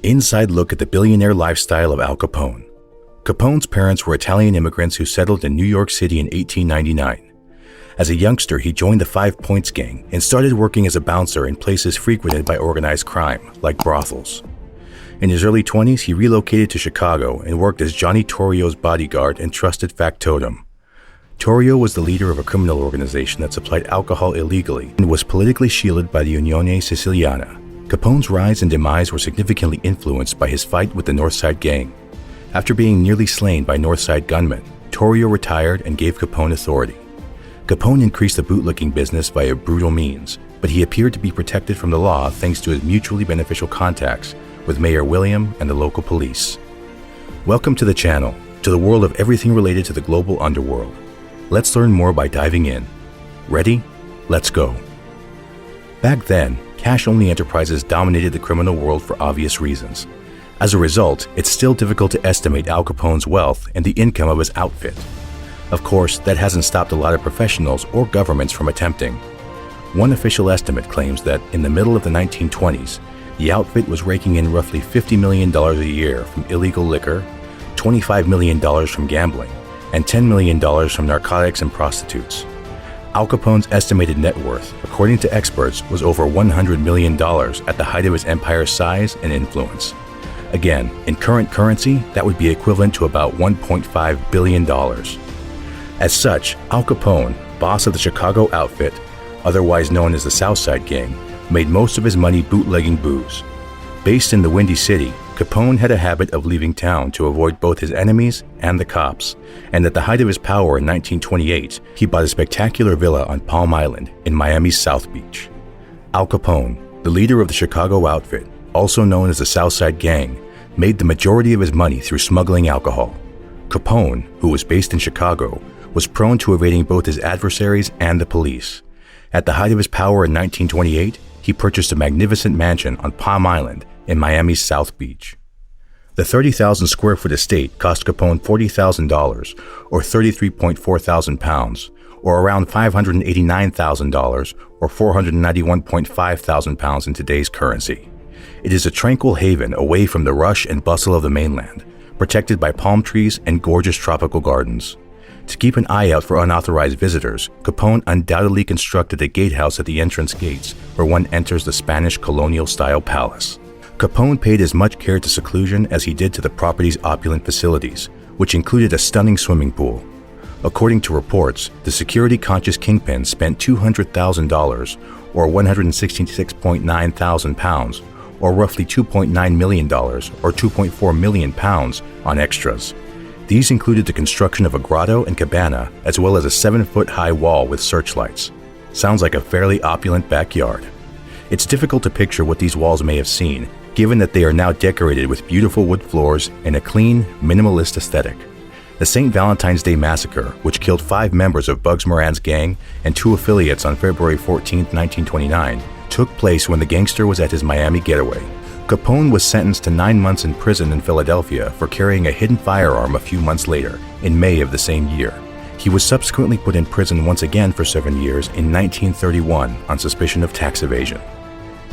Inside look at the billionaire lifestyle of Al Capone. Capone's parents were Italian immigrants who settled in New York City in 1899. As a youngster, he joined the 5 Points gang and started working as a bouncer in places frequented by organized crime, like brothels. In his early 20s, he relocated to Chicago and worked as Johnny Torrio's bodyguard and trusted factotum. Torrio was the leader of a criminal organization that supplied alcohol illegally and was politically shielded by the Unione Siciliana. Capone's rise and demise were significantly influenced by his fight with the Northside gang. After being nearly slain by Northside gunmen, Torrio retired and gave Capone authority. Capone increased the bootlicking business via brutal means, but he appeared to be protected from the law thanks to his mutually beneficial contacts with Mayor William and the local police. Welcome to the channel, to the world of everything related to the global underworld. Let's learn more by diving in. Ready? Let's go. Back then, cash-only enterprises dominated the criminal world for obvious reasons. As a result, it's still difficult to estimate Al Capone's wealth and the income of his outfit. Of course, that hasn't stopped a lot of professionals or governments from attempting. One official estimate claims that in the middle of the 1920s, the outfit was raking in roughly $50 million a year from illegal liquor, $25 million from gambling, and $10 million from narcotics and prostitutes. Al Capone's estimated net worth, according to experts, was over $100 million at the height of his empire's size and influence. Again, in current currency, that would be equivalent to about $1.5 billion. As such, Al Capone, boss of the Chicago outfit, otherwise known as the Southside Gang, made most of his money bootlegging booze. Based in the Windy City, Capone had a habit of leaving town to avoid both his enemies and the cops, and at the height of his power in 1928, he bought a spectacular villa on Palm Island in Miami's South Beach. Al Capone, the leader of the Chicago outfit, also known as the Southside Gang, made the majority of his money through smuggling alcohol. Capone, who was based in Chicago, was prone to evading both his adversaries and the police. At the height of his power in 1928, he purchased a magnificent mansion on Palm Island in Miami's South Beach. The 30,000 square foot estate cost Capone $40,000 or 33.4 thousand pounds, or around $589,000 or 491.5 thousand pounds in today's currency. It is a tranquil haven away from the rush and bustle of the mainland, protected by palm trees and gorgeous tropical gardens. To keep an eye out for unauthorized visitors, Capone undoubtedly constructed a gatehouse at the entrance gates where one enters the Spanish colonial-style palace. Capone paid as much care to seclusion as he did to the property's opulent facilities, which included a stunning swimming pool. According to reports, the security-conscious kingpin spent $200,000 or 166.9 thousand pounds, or roughly $2.9 million or 2.4 million pounds on extras. These included the construction of a grotto and cabana, as well as a 7-foot-high wall with searchlights. Sounds like a fairly opulent backyard. It's difficult to picture what these walls may have seen, given that they are now decorated with beautiful wood floors and a clean, minimalist aesthetic. The St. Valentine's Day Massacre, which killed 5 members of Bugs Moran's gang and 2 affiliates on February 14, 1929, took place when the gangster was at his Miami getaway. Capone was sentenced to 9 months in prison in Philadelphia for carrying a hidden firearm a few months later, in May of the same year. He was subsequently put in prison once again for 7 years in 1931 on suspicion of tax evasion.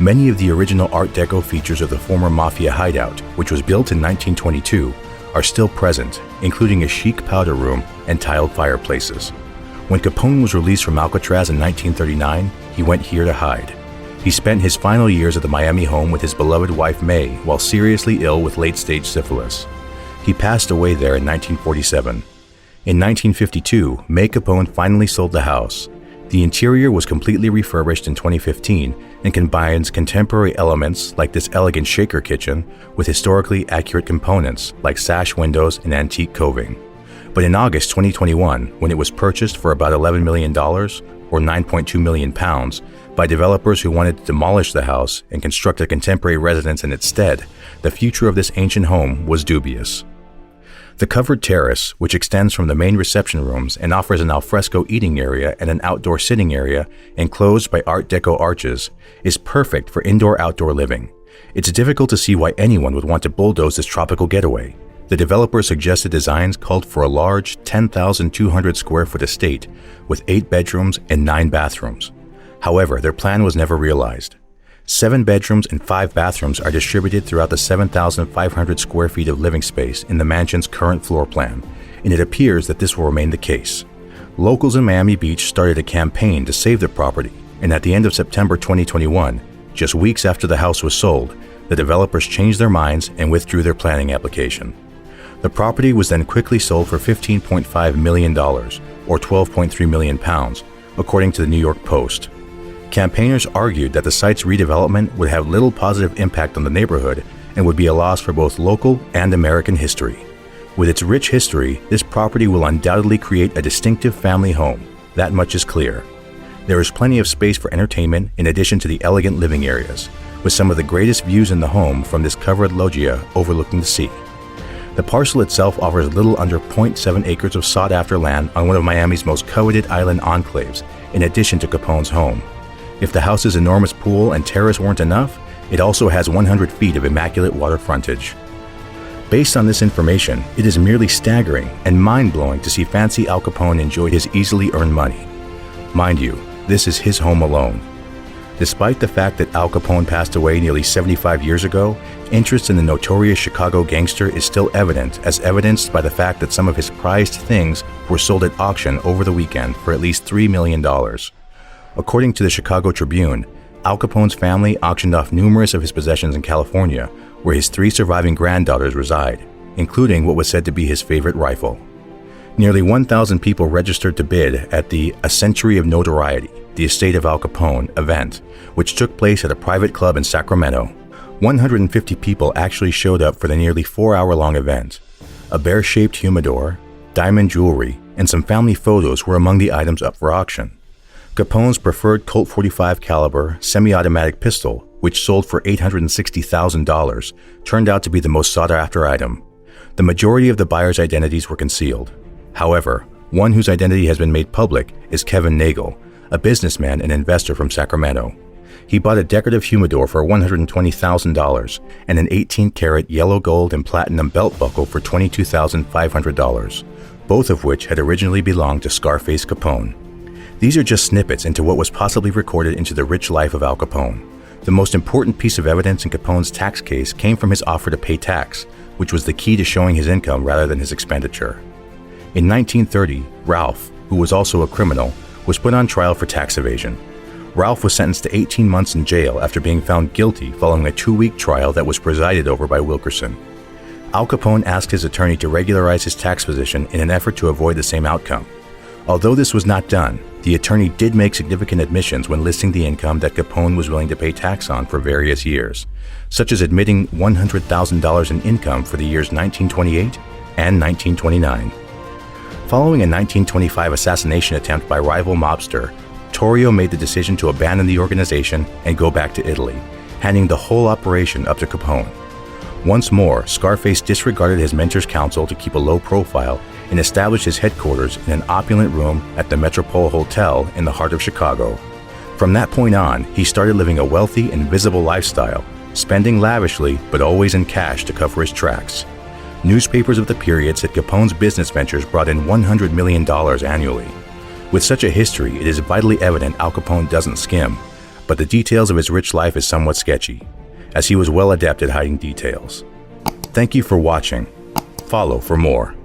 Many of the original Art Deco features of the former Mafia hideout, which was built in 1922, are still present, including a chic powder room and tiled fireplaces. When Capone was released from Alcatraz in 1939, he went here to hide. He spent his final years at the Miami home with his beloved wife May while seriously ill with late-stage syphilis. He passed away there in 1947. In 1952, May Capone finally sold the house. The interior was completely refurbished in 2015 and combines contemporary elements like this elegant shaker kitchen with historically accurate components like sash windows and antique coving. But in August 2021, when it was purchased for about $11 million, or 9.2 million pounds, by developers who wanted to demolish the house and construct a contemporary residence in its stead, the future of this ancient home was dubious. The covered terrace, which extends from the main reception rooms and offers an alfresco eating area and an outdoor sitting area enclosed by Art Deco arches, is perfect for indoor-outdoor living. It's difficult to see why anyone would want to bulldoze this tropical getaway. The developer's suggested designs called for a large 10,200 square foot estate with 8 bedrooms and 9 bathrooms. However, their plan was never realized. 7 bedrooms and 5 bathrooms are distributed throughout the 7,500 square feet of living space in the mansion's current floor plan, and it appears that this will remain the case. Locals in Miami Beach started a campaign to save the property, and at the end of September 2021, just weeks after the house was sold, the developers changed their minds and withdrew their planning application. The property was then quickly sold for $15.5 million, or 12.3 million pounds, according to the New York Post. Campaigners argued that the site's redevelopment would have little positive impact on the neighborhood and would be a loss for both local and American history. With its rich history, this property will undoubtedly create a distinctive family home. That much is clear. There is plenty of space for entertainment in addition to the elegant living areas, with some of the greatest views in the home from this covered loggia overlooking the sea. The parcel itself offers little under 0.7 acres of sought-after land on one of Miami's most coveted island enclaves, in addition to Capone's home. If the house's enormous pool and terrace weren't enough, it also has 100 feet of immaculate water frontage. Based on this information, it is merely staggering and mind-blowing to see Fancy Al Capone enjoy his easily earned money. Mind you, this is his home alone. Despite the fact that Al Capone passed away nearly 75 years ago, interest in the notorious Chicago gangster is still evident, as evidenced by the fact that some of his prized things were sold at auction over the weekend for at least $3 million. According to the Chicago Tribune, Al Capone's family auctioned off numerous of his possessions in California, where his 3 surviving granddaughters reside, including what was said to be his favorite rifle. Nearly 1,000 people registered to bid at the A Century of Notoriety, the Estate of Al Capone event, which took place at a private club in Sacramento. 150 people actually showed up for the nearly 4-hour-long event. A bear-shaped humidor, diamond jewelry, and some family photos were among the items up for auction. Capone's preferred Colt .45 caliber semi-automatic pistol, which sold for $860,000, turned out to be the most sought-after item. The majority of the buyers' identities were concealed. However, one whose identity has been made public is Kevin Nagel, a businessman and investor from Sacramento. He bought a decorative humidor for $120,000 and an 18-karat yellow gold and platinum belt buckle for $22,500, both of which had originally belonged to Scarface Capone. These are just snippets into what was possibly recorded into the rich life of Al Capone. The most important piece of evidence in Capone's tax case came from his offer to pay tax, which was the key to showing his income rather than his expenditure. In 1930, Ralph, who was also a criminal, was put on trial for tax evasion. Ralph was sentenced to 18 months in jail after being found guilty following a 2-week trial that was presided over by Wilkerson. Al Capone asked his attorney to regularize his tax position in an effort to avoid the same outcome. Although this was not done, the attorney did make significant admissions when listing the income that Capone was willing to pay tax on for various years, such as admitting $100,000 in income for the years 1928 and 1929. Following a 1925 assassination attempt by rival mobster, Torrio made the decision to abandon the organization and go back to Italy, handing the whole operation up to Capone. Once more, Scarface disregarded his mentor's counsel to keep a low profile and established his headquarters in an opulent room at the Metropole Hotel in the heart of Chicago. From that point on, he started living a wealthy and visible lifestyle, spending lavishly but always in cash to cover his tracks. Newspapers of the period said Capone's business ventures brought in $100 million annually. With such a history, it is vitally evident Al Capone doesn't skim, but the details of his rich life is somewhat sketchy, as he was well adept at hiding details. Thank you for watching. Follow for more.